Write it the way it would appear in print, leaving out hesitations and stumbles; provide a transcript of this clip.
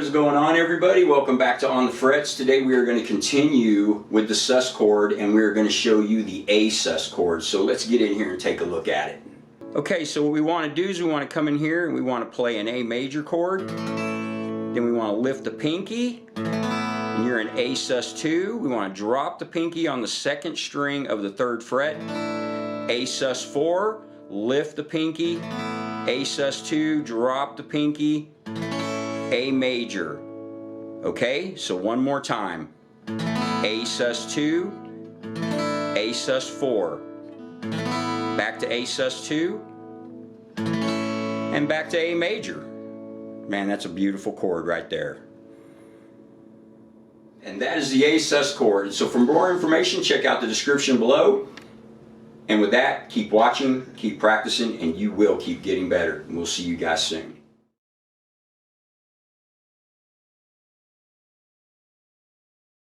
is going on, everybody? Welcome back to On the Frets. Today we are going to continue with the sus chord, and we are going to show you the A sus chord. So let's get in here and take a look at it. Okay, so what we want to do is we want to come in here and we want to play an A major chord. Then we want to lift the pinky, and you're in A sus2. We want to drop the pinky on the second string of the 3rd fret. A sus4, lift the pinky. A sus2, drop the pinky. A major. Okay, so one more time. A sus2, A sus4, back to A sus2, and back to A major. Man, that's a beautiful chord right there. And that is the A sus chord. So for more information, check out the description below. And with that, keep watching, keep practicing, and you will keep getting better. And we'll see you guys soon.